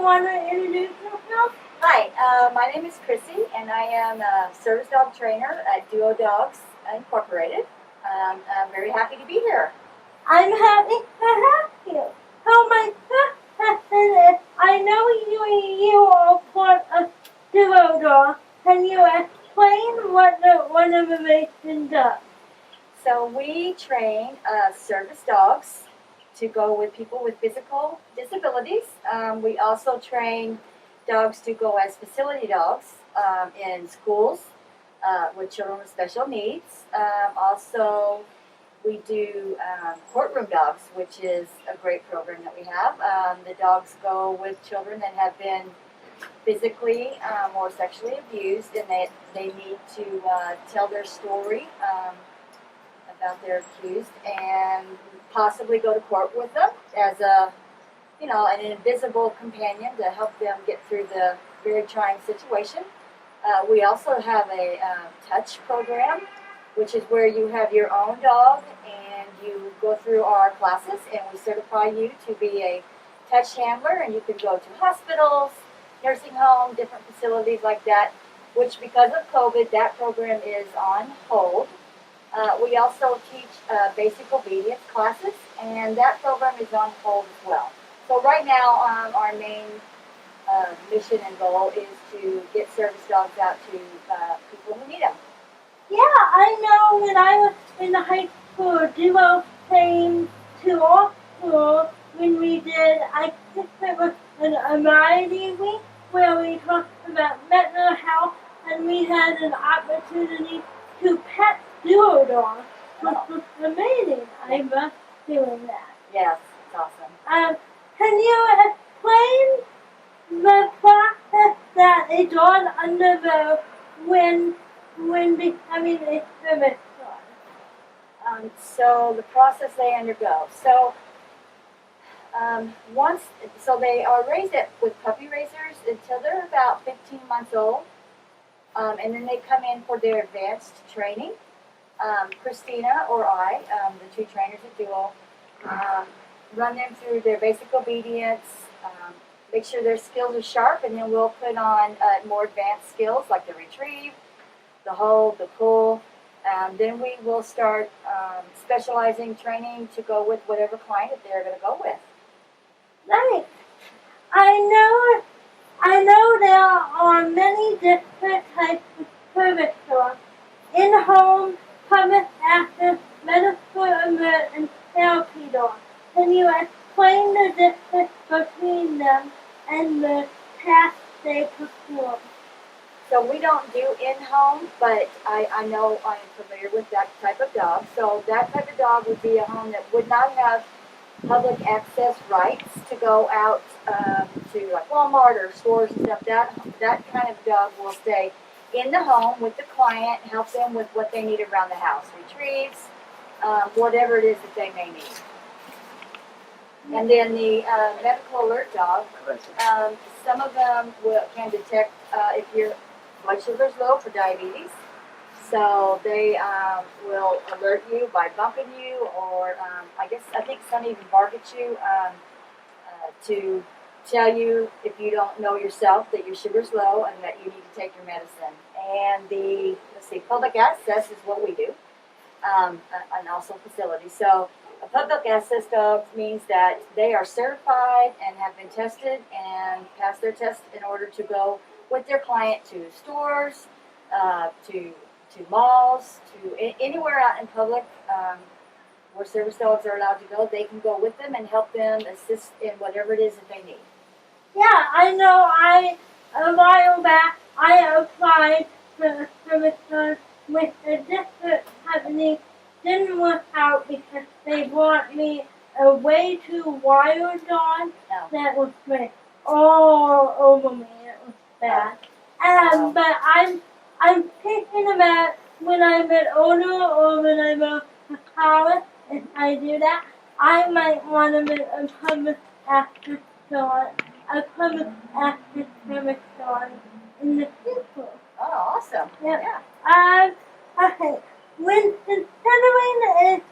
want to introduce yourself? Hi, my name is Chrissy, and I am a service dog trainer at Duo Dogs Incorporated. I'm very happy to be here. I'm happy to have you. So my first question is, I know you are part of Duo Dog. Can you explain what the organization does? So we train service dogs to go with people with physical disabilities. We also train dogs to go as facility dogs in schools with children with special needs. Also, we do courtroom dogs, which is a great program that we have. The dogs go with children that have been physically or sexually abused, and they need to tell their story about their accused and possibly go to court with them as an invisible companion to help them get through the very trying situation. We also have a touch program, which is where you have your own dog and you go through our classes and we certify you to be a touch handler, and you can go to hospitals, nursing homes, different facilities like that, which because of COVID, that program is on hold. We also teach basic obedience classes, and that program is on hold as well. So right now, our main mission and goal is to get service dogs out to people who need them. Yeah, I know when I was in high school, Duo came to our school when we did, I think it was an Amity week where we talked about mental health, and we had an opportunity to pet Duo dogs, which was amazing. I love doing that. Yes, it's awesome. Can you explain the process that a dog undergoes when becoming a service dog? So the process they undergo. So they are raised with puppy raisers until they're about 15 months old, and then they come in for their advanced training. Christina or I, the two trainers at Duo, run them through their basic obedience, make sure their skills are sharp, and then we'll put on more advanced skills like the retrieve, the hold, the pull. Then we will start specializing training to go with whatever client that they're going to go with. Nice. I know there are many different types of service dogs. In-home, public access, medical alert, and therapy dogs. Can you explain the difference between them and the tasks they perform? So we don't do in-home, but I know I am familiar with that type of dog. So that type of dog would be a home that would not have public access rights to go out to like Walmart or stores and stuff. That kind of dog will stay in the home with the client, help them with what they need around the house, retrieves, whatever it is that they may need. And then the medical alert dog, some of them can detect if your blood sugar is low for diabetes. So they will alert you by bumping you, or I think some even bark at you to tell you if you don't know yourself that your sugar's low and that you need to take your medicine. And public access is what we do, and also facilities. So a public access dog means that they are certified and have been tested and passed their test in order to go with their client to stores, to malls, to anywhere out in public where service dogs are allowed to go. They can go with them and help them assist in whatever it is that they need. Yeah, I know. A while back, I applied for a service dog with a different company. Didn't work out because they brought me a way too wild dog that was like all over me. It was bad. But I'm thinking about when I get older or when I go to college, if I do that, I might want to make a public access dog, a public access service dog in the future. Oh, awesome. Yeah. Okay. When considering it,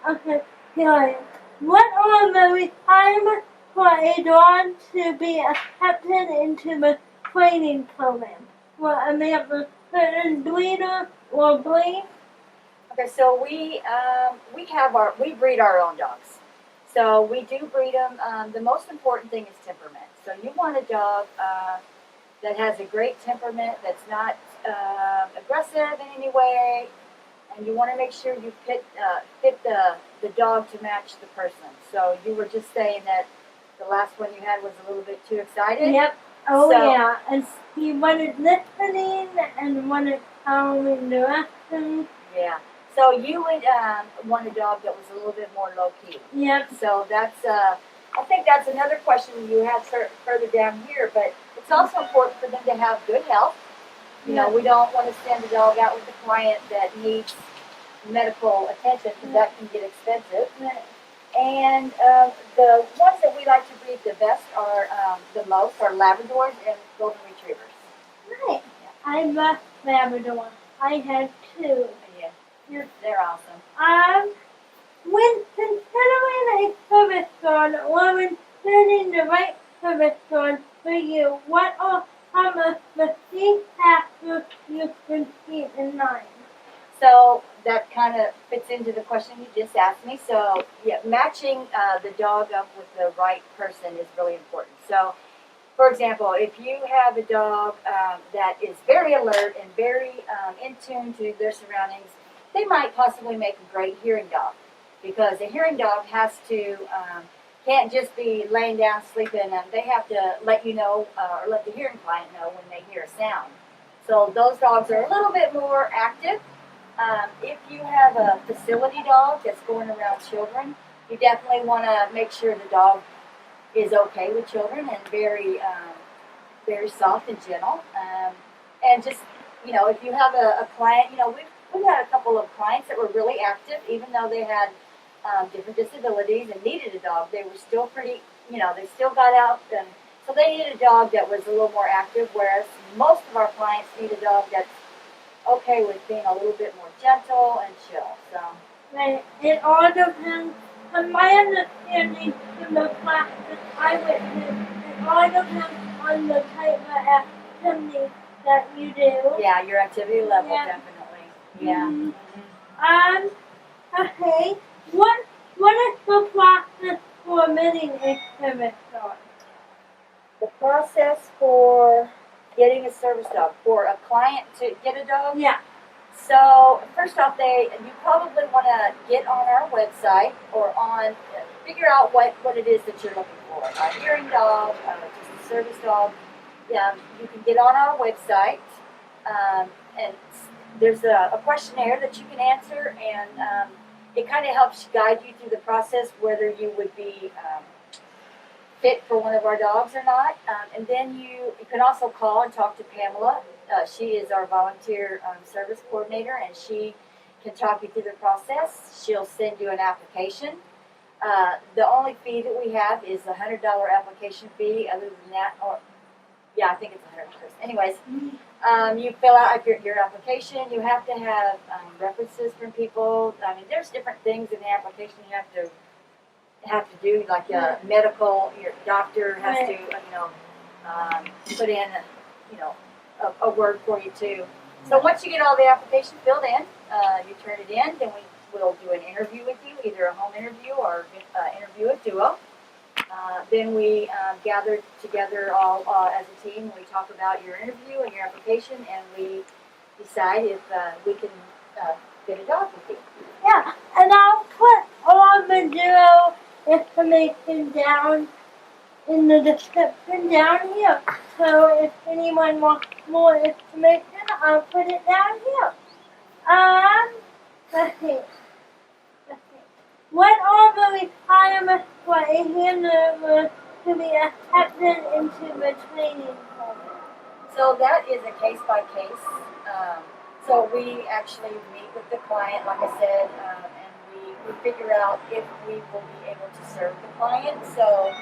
okay, here I am. What are the requirements for a dog to be accepted into the training program? For a certain breeder or breed? Okay, so we breed our own dogs. So we do breed them. The most important thing is temperament. So you want a dog that has a great temperament, that's not aggressive in any way, and you want to make sure you fit the dog to match the person. So you were just saying that the last one you had was a little bit too excited. Yep. Oh So- yeah. And he wanted listening and wanted calming directions. Yeah. So you would want a dog that was a little bit more low key. Yep. So that's, I think that's another question you had further down here, but it's also important for them to have good health. You know, we don't want to send a dog out with a client that needs medical attention because that can get expensive. And the ones that we like to breed the best are the most are Labradors and Golden Retrievers. Right. I love Labrador. I had two. Yeah, they're awesome. When considering a service dog or when choosing the right service dog for you, what are some of the key factors you can keep in mind? So that kind of fits into the question you just asked me. So yeah, matching the dog up with the right person is really important. So, for example, if you have a dog that is very alert and very in tune to their surroundings, they might possibly make a great hearing dog, because a hearing dog has to can't just be laying down sleeping, and they have to let you know or let the hearing client know when they hear a sound. So those dogs are a little bit more active. If you have a facility dog that's going around children, you definitely want to make sure the dog is okay with children and very soft and gentle. And just, you know, if you have a client, you know, we've had a couple of clients that were really active, even though they had different disabilities and needed a dog. They were still pretty, you know, they still got out, and so they needed a dog that was a little more active, whereas most of our clients need a dog that's okay with being a little bit more gentle and chill. So Right. It all depends. From my understanding from the classes I witnessed, it all depends on the type of activity that you do. yeah, your activity level Yeah. definitely. Yeah. Mhm. Okay. What is the process for getting a service dog? The process for getting a service dog, for a client to get a dog. Yeah. So first off, you probably want to get on our website or figure out what it is that you're looking for. A hearing dog, just a service dog. Yeah, you can get on our website, and there's a questionnaire that you can answer, and it kind of helps guide you through the process whether you would be fit for one of our dogs or not. And then you can also call and talk to Pamela. She is our volunteer service coordinator, and she can talk you through the process. She'll send you an application. The only fee that we have is a $100 application fee. Other than that, yeah, I think it's $100. Anyways, you fill out your application. You have to have references from people. I mean, there's different things in the application you have to do, like medical. Your doctor has to, put in, a word for you too. So once you get all the application filled in, you turn it in. Then we will do an interview with you, either a home interview or interview a duo. Then we gather together all as a team. We talk about your interview and your application, and we decide if we can get a dog with you. Yeah, and I'll put all the duo information down in the description down here. So if anyone wants more information, I'll put it down here. Let's see. What are the requirements for a handler to be accepted into the training program? So that is a case by case. So we actually meet with the client, like I said, and we figure out if we will be able to serve the client. So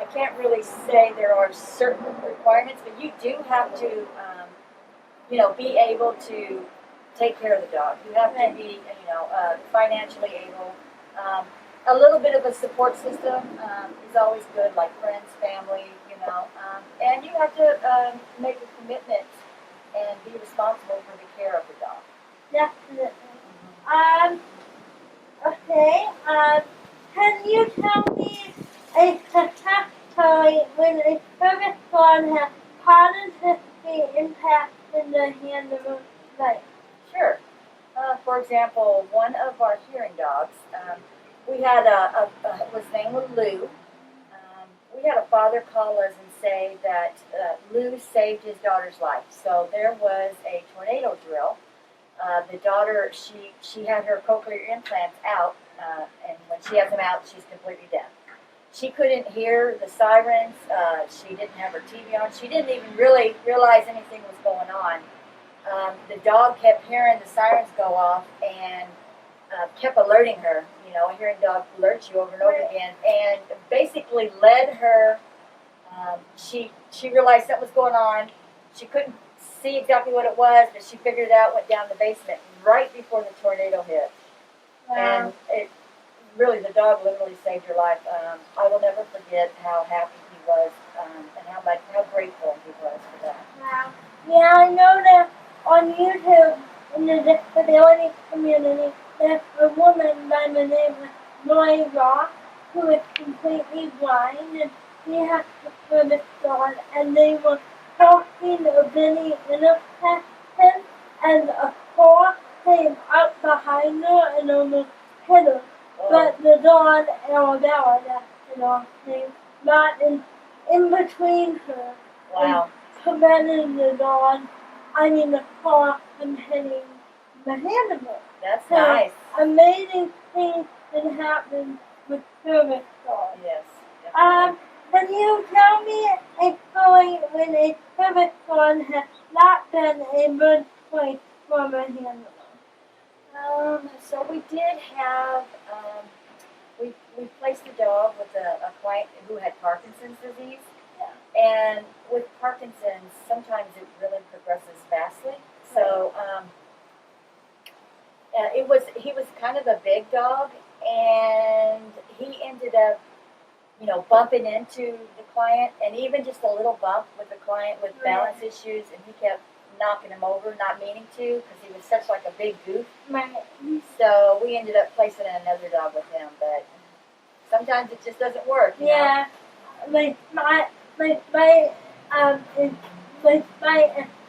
I can't really say there are certain requirements, but you do have to, be able to take care of the dog. You have to be, financially able. A little bit of a support system is is always good, like friends, family, you know. And you have to make a commitment and be responsible for the care of the dog. Definitely. Um, okay, can you tell me a success story when a service dog has positively impacted the handler's life? Sure. For example, one of our hearing dogs, we had his name was Lou. We had a father call us and say that Lou saved his daughter's life. So there was a tornado drill. The daughter, she had her cochlear implants out, and when she has them out, she's completely deaf. She couldn't hear the sirens. She didn't have her TV on. She didn't even really realize anything was going on. The dog kept hearing the sirens go off and kept alerting her. You know, a hearing dog alerts you over and over again, and basically led her. She realized something was going on. She couldn't see exactly what it was, but she figured it out. Went down the basement right before the tornado hit, and it really the dog literally saved her life. I will never forget how happy he was and how grateful he was for that. Wow. Yeah, I know that on YouTube in the disability community, there's a woman by the name of Joy Ross who is completely blind, and she has a service dog, and they were talking a Benny intersection, and a car came up behind her and almost hit her. But the dog, Arabella, that's the dog's name, got in between her. Wow. Prevented the car from hitting the handlebar. That's So nice. amazing things can happen with service dogs. Yes. Definitely. Can you tell me a story when a service dog has not been a good choice for a handler? So we did have, we placed a dog with a client who had Parkinson's disease. And with Parkinson's, sometimes it really progresses fastly. So he was kind of a big dog, and he ended up, you know, bumping into the client, and even just a little bump with the client with balance issues, and he kept knocking him over, not meaning to, because he was such like a big goof. Right. So we ended up placing another dog with him, but sometimes it just doesn't work. You know? Yeah. My experience.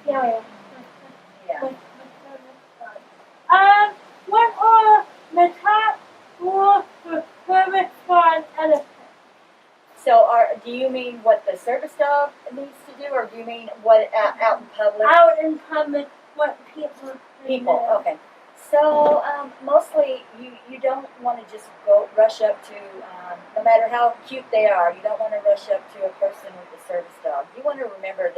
Yeah. What are the top rules for service dog etiquette? So, do you mean what the service dog needs to do, or do you mean what out in public? Out in public, what people People. do. Okay. So, mostly you don't want to just go rush up to, no matter how cute they are, you don't want to rush up to a person with a service dog. You want to remember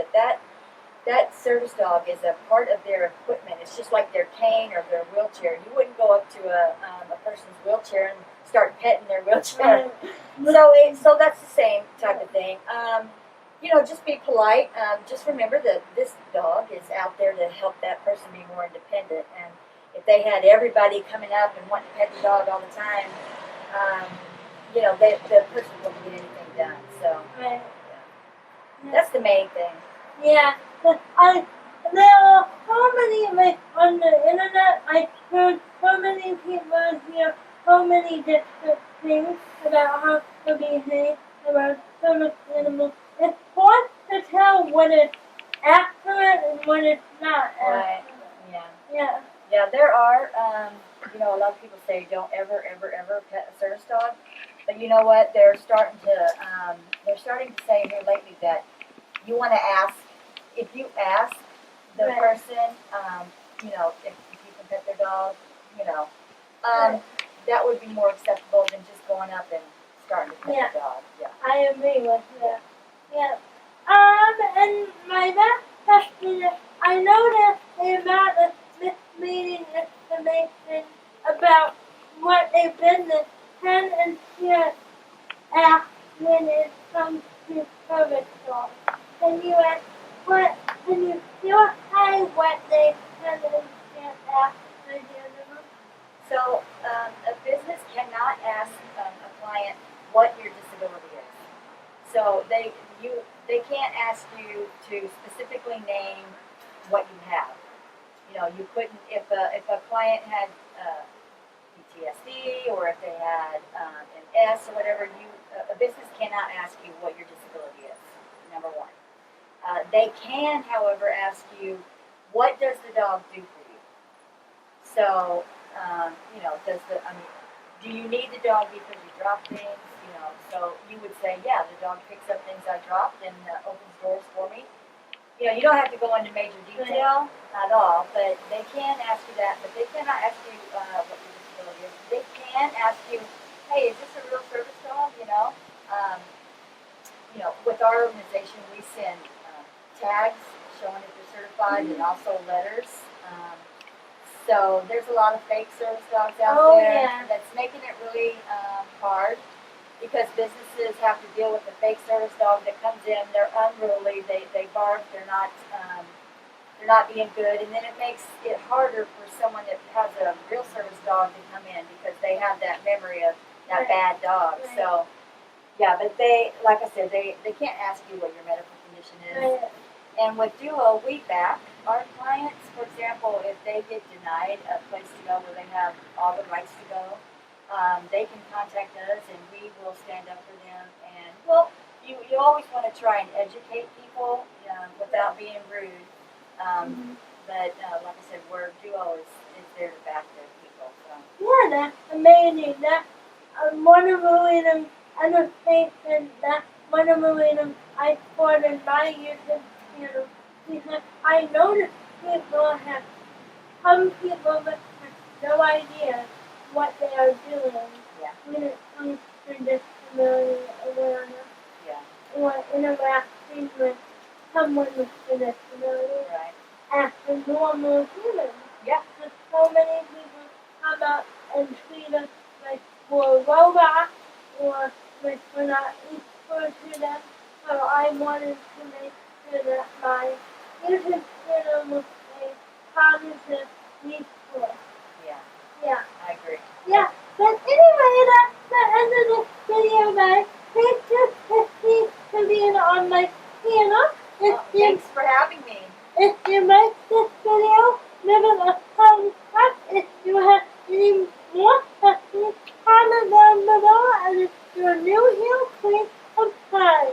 that service dog is a part of their equipment. It's just like their cane or their wheelchair. You wouldn't go up to a person's wheelchair and start petting their wheelchair. So that's the same type of thing. You know, just be polite. Just remember that this dog is out there to help that person be more independent. And if they had everybody coming up and wanting to pet the dog all the time, you know, the person wouldn't get anything done. So Right. that's the main thing. Yeah. There are so many, like, on the internet, I heard so many people hear so many different things about how to behave about service animals. It's hard to tell what is accurate and what is not Right. accurate. Yeah. Yeah. Yeah, there are, you know, a lot of people say don't ever pet a service dog. But you know what? They're starting to say here lately that you want to ask, if you ask the Right. person, you know, if you can pet their dog, you know, Right. that would be more acceptable than just going up and starting to pet Yeah. the dog. Yeah. I agree with that. Yeah. And my next question is, I noticed the amount of misleading information about what a business can and can't ask when it comes to service dogs. Can you clarify what they can and can't ask the animal? So a business cannot ask a client what your disability is. So they can't ask you to specifically name what you have. You know, you couldn't if a client had PTSD or if they had an S or whatever. A business cannot ask you what your disability is. Number one, they can, however, ask you what does the dog do for you. So you know, do you need the dog because you drop things? You know, so you would say, yeah, the dog picks up things I dropped and opens doors for me. You know, you don't have to go into major detail at all, but they can ask you that, but they cannot ask you what your disability is. They can ask you, hey, is this a real service dog? Um, you know, with our organization, we send tags showing if they're certified and also letters. So there's a lot of fake service dogs out there that's making it really hard because businesses have to deal with the fake service dog that comes in. They're unruly. They bark. They're not being good, and then it makes it harder for someone that has a real service dog to come in because they have that memory of that bad dog. So yeah, but like I said, they can't ask you what your medical condition is. And with Duo, we back our clients. For example, if they get denied a place to go where they have all the rights to go, they can contact us and we will stand up for them. And well, you always want to try and educate people without being rude. But like I said, Duo is there to back their people. So. Yeah, that's amazing. That one of them, I don't think that one of them I supported my youth, you know, because I noticed people have some people that have no idea what they are doing when it comes to disability awareness or interacting with someone with a disability as a normal human. Yeah. Because so many people come up and treat us like we're robots or like we're not equal to them. So I wanted to make sure that my YouTube channel was a positive resource. Yeah. Yeah. I agree. Yeah. But anyway, that's the end of this video, guys. Thank you, Christy, for being on my channel. Thanks for having me. If you like this video, give it a thumbs up. If you have any more questions, comment down below. And if you're new here, please subscribe.